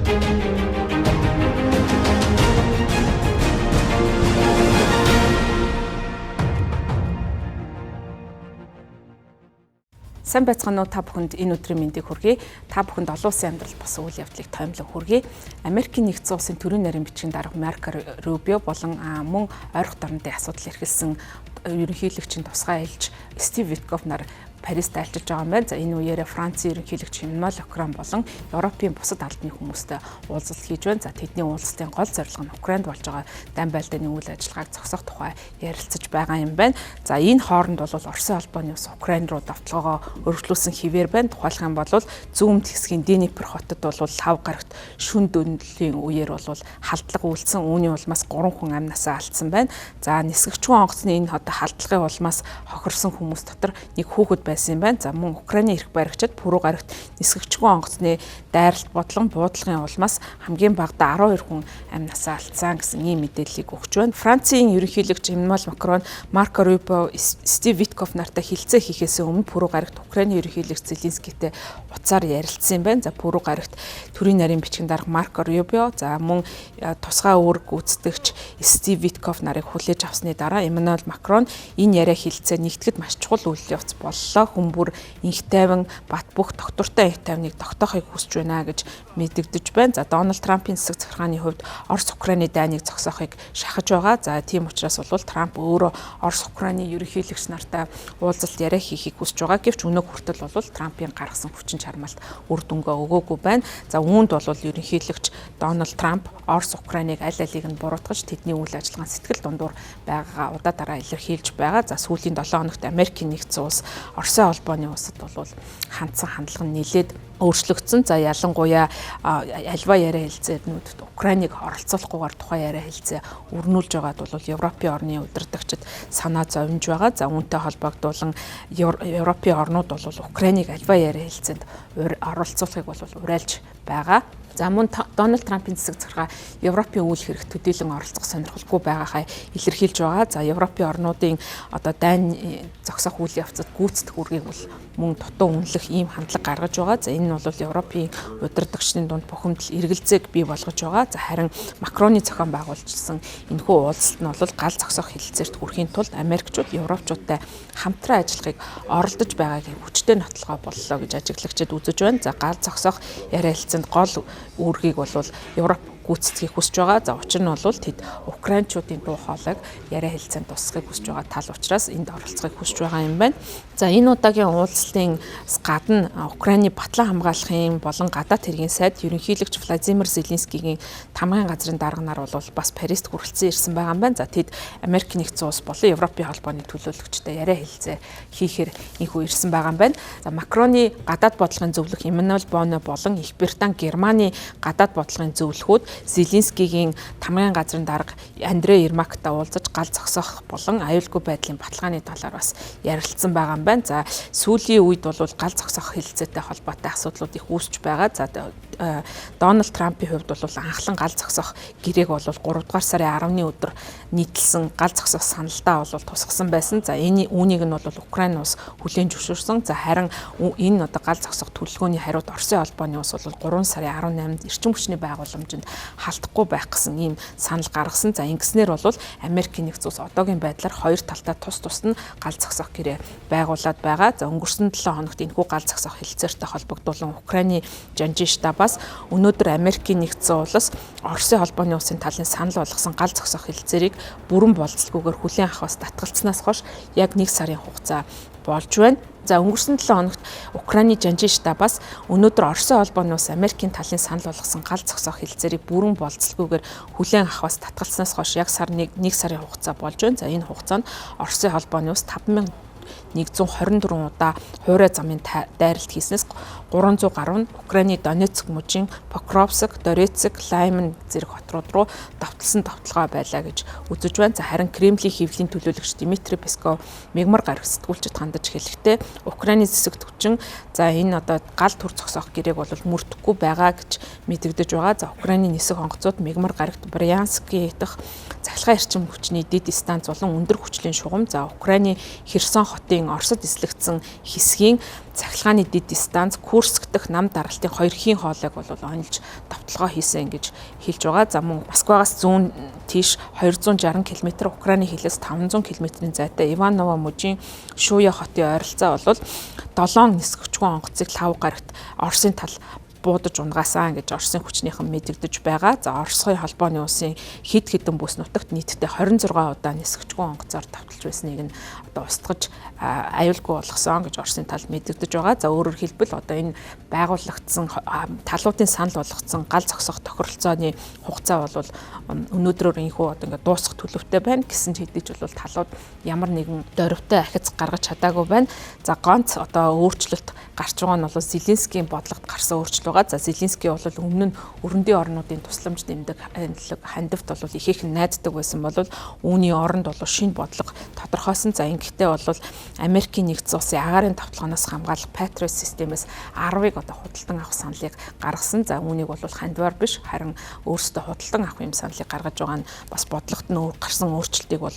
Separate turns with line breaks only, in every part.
Сайн байцгаана уу та бүхэнд энэ өдрийн мэндийг хүргэе. Та бүхэнд олон улсын амьдрал бас үйл явдлыг тоомлон хүргэе. Америкийн нэгдсэн улсын төрийн нарийн бичгийн дарга Марко Рубио болон мөн ойрхон дорнодын асуудал эрхэлсэн ерөнхийлөгчийн тусгай ээлж Стив Витков нар Парист айлчилж байгаа юм байна. За энэ үеэрээ Францын ерөнхийлөгч Эммануэль Макрон болон Европын бусад албаны хүмүүстэй уулзалт хийж байна. За тэдний уулзалтын гол зорилго нь Украинд болж байгаа дайн байлдааны үйл ажиллагааг зогсоох тухай ярилцаж байгаа юм байна. За энэ хооронд бол Оросын албаны ус Украин руу давталгаагаа өргөжлүүлсэн хിവэр байна. Тухайлх юм бол зүүн хэсгийн Днепр хотод бол 5 гарагт шүн дөнөлийн үеэр бол халдлага үйлдсэн. Үүний улмаас 3 хүн амнасаа алдсан байна. За нисгэгчгүй онгоцны энэ одоо халдлагын улмаас хохирсон хүмүүс дотор нэг хүүхэд байсан юм байна. За мөн Украиний эрх баригчид пүрэв гарагт нисгэгчгүй онгоцны дайралт бодлон буудлагын улмаас хамгийн багадаа 12 хүн амнасаа алдсан гэсэн ийм мэдээллийг өгч байна. Францын ерөнхийлөгч Эммануэль Макрон, Марко Рубио, Стив Витков нартай хэлцээ хийхээс өмнө пүрэв гарагт Украиний ерөнхийлөгч Зеленскийтэй уцаар ярилцсан юм байна. За пүрэв гарагт төрийн нарийн бичгийн дарга Марко Рубио, за мөн тусгай үүрэг гүйцэтгэгч Стив Витков нарыг хүлээж авсны дараа Эммануэль Макрон энэ яриа хэлцээ нэгтгэд маш чухал үйл явц боллоо. Хүн бүр инх тайван бат бөх доктортой инх тайвныг тогтоохыг хүсэж байна гэж мэдэгдэж байна. За Дональд Трампын засаг захиргааны хувьд Орос Украины дайныг зогсоохыг шахаж байгаа. За тийм учраас бол Трамп өөрөө Орос Украины ерөнхийлөгч нартай уулзалт яриа хийхийг хүсэж байгаа. Гэвч өнөө хүртэл бол Трампын гаргасан хүчин чармаалт үр дүнгээ өгөөгүй байна. За үүнд бол ерөнхийлөгч Дональд Трамп Орос Украиныг аль алийг нь буруутгаж тэдний үйл ажиллагаанд сэтгэл дундуур байгаагаа удаа дараа илэрхийлж байгаа. За сүүлийн 7 хоногт Америкийн нэгдсэн улс Оросын албаны улсад бол хандсан хандлага нь нэлээд өөрчлөгдсөн. За ялангуяа альва яриа хэлцээнүүд Украиныг оролцуулахгүйгээр тухайн яриа хэлцээ өрнүүлж байгаад бол Европын орны удирдагчид санаа зовж байгаа. За үүнтэй холбогдуулан Европын орнууд бол Украиныг альва яриа хэлцээнд оролцуулахыг бол уриалж байгаа. За мөн Дональд Трампын засаг захиргаа Европын үйл хэрэг төдийлөн оролцох сонирхолгүй байгаагаа илэрхийлж байгаа. За Европын орнуудын одоо дайн зогсоох үйл явцад гүйцэтгэх үүргийг бол мөн дутуу үнэлэх ийм хандлага гаргаж байгаа. За энэ нь бол Европын удирдагчдын дунд бухимдал эргэлзээг бий болгож байгаа. За харин Макроны зохион байгуулжсэн энэхүү уулзалт нь бол гал зогсоох хэлэлцээрт хүрэхийн тулд Америкчууд Европчуудтай хамтран ажиллахыг оролдож байгааг хүчтэй нотлохоо боллоо гэж ажиглагчид үзэж байна. За гал зогсоох яриа хэлцээнд гол үүргийг бол Европ гүйцэтгэхийг хүсэж байгаа. За учир нь бол тэд Украинчуудын дуу хоолойг яриа хэлцээнд тусахыг хүсэж байгаа тал учраас энд оролцохыг хүсэж байгаа юм байна. За энэ удаагийн уулзалтын гадна Украины батлан хамгаалахын болон гадаад хэргийн сайд ерөнхийлөгч Владимир Зеленскийгийн тамгын газрын дарга нар бол бас Парист хүрэлцэн ирсэн байгаа юм байна. За тэд Америкийн нэгдсэн улс болон Европын холбооны төлөөлөгчтэй яриа хэлцээ хийхээр инхүү ирсэн байгаа юм байна. За Макроны гадаад бодлогын зөвлөх Эммануэль Боно болон Их Британи, Германы гадаад бодлогын зөвлөхүүд Зеленскийгийн тамгын газрын дарга Андрей Ермактай уулзаж гал зогсоох болон аюулгүй байдлын баталгааны талаар бас ярилцсан байгаа юм байна. За сүүлийн үед бол гал зогсоох хэлэлцээтэй холбоотой асуудлууд их үүсч байгаа. За Дональд Трампын хувьд бол анхлан гал зогсоох гэрээг бол 3 дугаар сарын 10-ны өдөр нийтлсэн гал зогсоох саналдаа бол тусгасан байсан. За үүнийг нь бол Украин улс хүлээн зөвшөөрсөн. За харин энэ одоо гал зогсоох төлөвлөгөөний хариуд Оросын албаны улс бол 3 сарын 18-нд эрчим хүчний байгууламжинд халдахгүй байх гэсэн ийм санал гаргасан. За ингэснээр бол Америкийн нэгдсэн улс одоогийн байдлаар хоёр талдаа тус тусад нь гал зогсоох гэрээ байгуулад байгаа. За өнгөрсөн 7 хоногт энэхүү гал зогсоох хэлэлцээртэй холбогдуулан Украины жанжин штабаас өнөөдөр Америкийн нэгдсэн улс Оросын холбооны улсын талын санал болгосон гал зогсоох хэлэлцээрийг бүрэн болцлоггүйгээр хүлээн авахаас татгалцснаас хойш яг 1 сарын хугацаа болж байна. За өнгөрсөн 7 хоногт Украины жанжин штабаас өнөөдөр Оросын холбооны улс Америкийн талын санал болгосон гал зогсоох хэлэлцээрийг бүрэн болцлоггүйгээр хүлээн авахаас татгалцснаас хойш яг 1 сарын хугацаа болж байна. За энэ хугацаанд Оросын холбооны улс 5124 удаа хуурай замын дайралт хийснээс 300 гаруй нь Украины Донецк мужийн Покровск, Дорецк, Лайман зэрэг хотрууд руу давталсан давталгаа байлаа гэж үзэж байна. За харин Кремлийн хэвлэлийн төлөөлөгч Дмитрий Песков мигмар гарах сэтгүүлчид хандаж хэлэхдээ Украины зэсэг түвчин за энэ одоо гал түр зогсоох гэрээг бол мөрдөхгүй байгаа гэж мэдэгдэж байгаа. За Украины нисэх онгоцууд мигмар гарагт Брянскийн дах цахилгаан эрчим хүчний дэд станц болон өндөр хүчлийн шугам за Украины Херсон хотын Уралын Оросд эслэгдсэн хэсгийн цахилгааны дэд дистанц Курск дэх нам даралтын 2-хийн хоолойг бол онилж товтлогоо хийсэн гэж хэлж байгаа. За мөн Москвагаас зүүн тийш 260 км, Украины хилээс 500 км-ийн зайтай Иваново мужийн Шуя хотын ойролцоо бол 7 нисгчгүй онгоцыг 5 гарагт Оросын тал буудаж унгаасан гэж Оросын хүчнийхэн мэдэгдэж байгаа. За Оросын холбооны улсын хэд хэдэн бүс нутагт нийтдээ 26 удаа нисгчгүй онгоцоор давталж байсныг нь одоо устгаж аюулгүй болгосон гэж Оросын тал мэдэгдэж байгаа. За өөрөөр хэлбэл одоо энэ байгуулагдсан талуудын санал болгоцсон гал зогсох тохиролцооны хугацаа бол өнөөдрөөр инхүү одоо ингээд дуусах төлөвтэй байна. Гэсэн ч хэдий ч бол талууд ямар нэгэн дөрвтэй ахиц гаргаж чадаагүй байна. За гонц одоо өөрчлөлт гарч байгаа нь бол Зеленскийн бодлогод гарсан өөрчлөлт байгаа. За Зеленский бол өмнө нь өрөндийн орнуудын тусламж нэмдэг хандивт бол ихээхэн найддаг байсан бол үүний оронд бол шинэ бодлого тодорхойсон. За ингэхдээ бол Америкийн нэгдсэн улсын агаарын тавталгаанаас хамгаалах Patriot системээс 10-ыг одоо худалдан авах саналыг гаргасан. За үүнийг бол хандивар биш харин өөрсдөө худалдан авах юм саналыг гаргаж байгаа нь бас бодлогот нь гарсан өөрчлөлтийг бол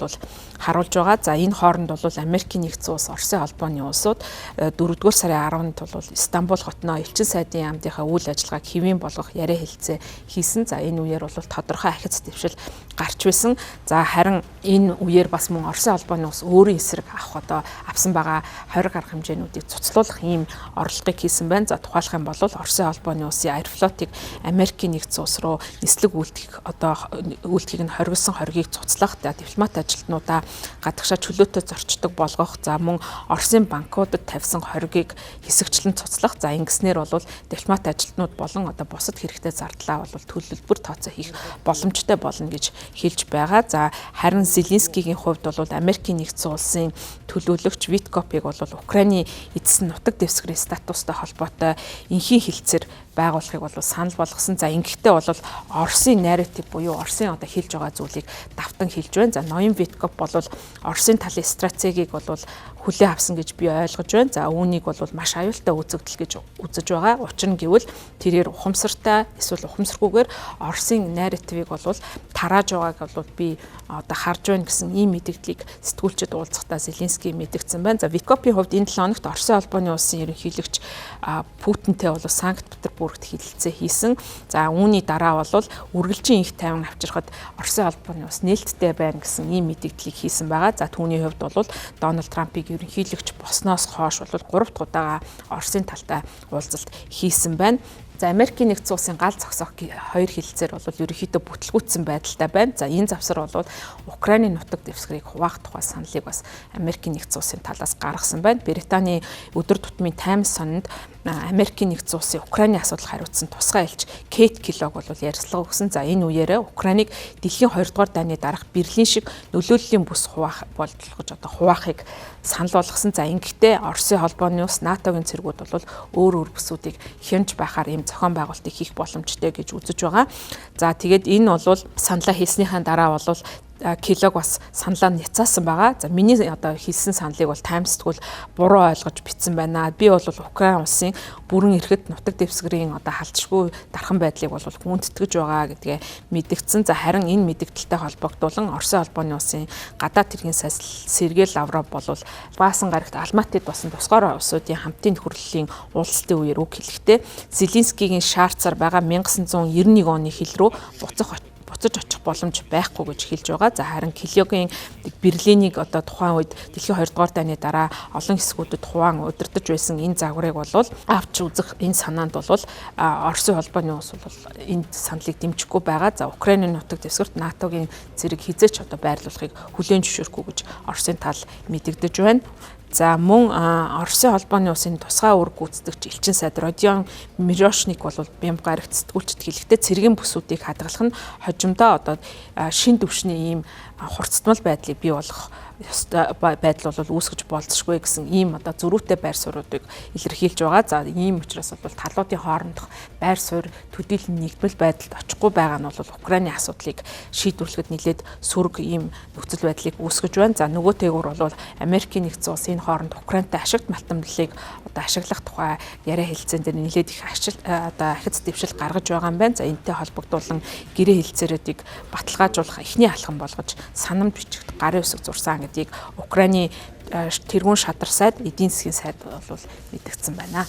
харуулж байгаа. За энэ хооронд бол Америкийн нэгдсэн улс, Оросын холбооны улсууд 4-р сарын 10-нд бол Стамбул хотноо элчин сайдын яамдынхаа үйл ажиллагааг хэвийн болгох яриа хэлцээ хийсэн. За энэ үеэр бол тодорхой ахиц дэвшил гарч байсан. За харин энэ үеэр бас мөн Оросын холбооны улс өөрийн эсрэг авах одоо авсан байгаа 20 гаруй хэмжээнүүдийг цуцлуулах ийм орлогыг хийсэн байна. За тухайлах юм бол Оросын холбооны улсын Аэрофлотыг Америкийн нэгдсэн улс руу нислэг үйлдвэрийг нь хоригдсон хоргийг цуцлах, дипломат ажилтнуудаа гадагшаа чөлөөтэй зорчдог болгох, за мөн Оросын банкудад тавьсан хоригийг хэсэгчлэн цуцлах. За ингэснээр бол дипломат ажилтнууд болон одоо бусад хэрэгтэй зардлаа бол төлөвлөлбөр тооцоо хийх боломжтой болно гэж хэлж байгаа. За харин Зеленскийгийн хувьд бол Америкийн нэгдсэн улсын төлөөлөгч Виткопыг бол Украины эцэс нутаг дэвсгэрийн статустай холбоотой энхийн хилцээр байгуулахыг бол санал болгосон. За ингэхдээ бол Оросын нарратив буюу Оросын одоо хэлж байгаа зүйлийг давтан хэлж байна. За ноён Виткоп бол Оросын талын стратегийг бол хүлээн авсан гэж би ойлгож байна. За үүнийг бол маш аюултай үзэгдэл гэж үзэж байгаа. Учир нь гэвэл тэрээр ухамсартай эсвэл ухамсаргүйгээр Оросын нарративыг бол тарааж байгааг бол би одоо харж байна гэсэн ийм мэдээллийг сэтгүүлчид уулзахдаа Зеленский мэдгдсэн байна. За Виткопийн хувьд энэ 7 хоногт Оросын холбооны улсын ерөнхийлөгч Путинтэй бол Санкт-Петербургт хэлэлцээ хийсэн. За үүний дараа бол үргэлжийн их тайван авчирхад Оросын холбооны улс нээлттэй байна гэсэн ийм мэдээллийг хийсэн байгаа. За түүний хувьд бол Дональд Трампыг ерөнхийлөгч босноос хойш бол 3 дахь удаага Оросын талтай уулзалт хийсэн байна. За Америкийн нэгдсэн улсын гал зогсоох хоёр хэлэлцээр бол ерөнхийдөө бүтлгүүцсэн байдалтай байна. За энэ завсар бол Украины нутаг дэвсгэрийг хуваах тухай саналыг бас Америкийн нэгдсэн улсын талаас гаргасан байна. Британий өдөр тутмын Таймс сонинд Америкийн нэгдсэн улсын Украины асуудал хариуцсан тусгай элч Кейт Келлог бол ярилцлага өгсөн. За энэ үеэрээ Украиныг дэлхийн 2 дугаар дайны дараах Берлин шиг нөлөөллийн бүс хуваахыг санал болгосон. За ингэхдээ Оросын холбооны улс НАТОгийн цэргүүд бол өөр бүсүүдийг хянж байхаар ийм зохион байгуулалтыг хийх боломжтой гэж үзэж байгаа. За тэгээд энэ бол саналаа хийснийхэн дараа бол Келлог бас саналаа няцаасан байгаа. За миний одоо хэлсэн саналыг бол Таймс сэтгүүл буруу ойлгож бичсэн байна. Би бол Украин улсын бүрэн эрхэт нутаг дэвсгэрийн одоо халдшгүй дархан байдлыг бол гүндэтгэж байгаа гэдгээ мэдгдсэн. За харин энэ мэдгдэлтэй холбогдуулан Оросын холбооны улсын гадаад хэргийн сайд Сергей Лавров бол Баасан гарагт Алматид басан тусгаар улсуудын хамтын төхөрлөлийн уулзалтын үеэр үг хэлэхдээ Зеленскийгийн шаарцаар байгаа 1991 оны хил рүү буцаж очих боломж байхгүй гэж хэлж байгаа. За харин Келлогийн Берлинийг одоо тухайн үед дэлхийн 2 дугаар дайны дараа олон хэсгүүдэд хуваан удирдах байсан энэ загварыг бол авч үзэх энэ санаанд бол Оросын холбооны улс бол энэ саналыг дэмжихгүй байгаа. За Украины нутаг дэвсгэрт НАТОгийн зэрэг хизээч одоо байрлуулахыг хүлээн зөвшөөрөхгүй гэж Оросын тал мэдэгдэж байна. За мөн Оросын холбооны улсын тусгай үүрэг гүйцэтгэгч элчин сайд Родион Мирошник бол Бямб гарагт сэтгүүлчд хэлэхдээ цэргийн бүсүүдийг хадгалах нь хожимдоо одоо шин төвшний ийм хурцтмал байдлыг бий болгох байдал бол үүсгэж болзошгүй гэсэн ийм одоо зөрүүтэй байр суурьуудыг илэрхийлж байгаа. За ийм учраас бол талуудын хоорондох байр суурь төдийлөн нэгдмэл байдалд очихгүй байгаа нь бол Украины асуудлыг шийдвэрлэхэд нэлээд сөрөг ийм нөхцөл байдлыг үүсгэж байна. За нөгөө тээгүүр бол Америкийн нэгдсэн улс энэ хооронд Украинтай ашигт малтамлалыг одоо ашиглах тухай яриа хэлцэн дээр нэлээд их одоо ахиц дэвшил гаргаж байгаа юм байна. За энэтэй холбогдуулан гэрээ хэлцээрүүдийг баталгаажуулах эхний алхам болгож санамж бичихд гарын үсэг зурсан сайдыг Украины тэргуун шадар сайд, эдийн засгийн сайд бол мэдгдсэн байна.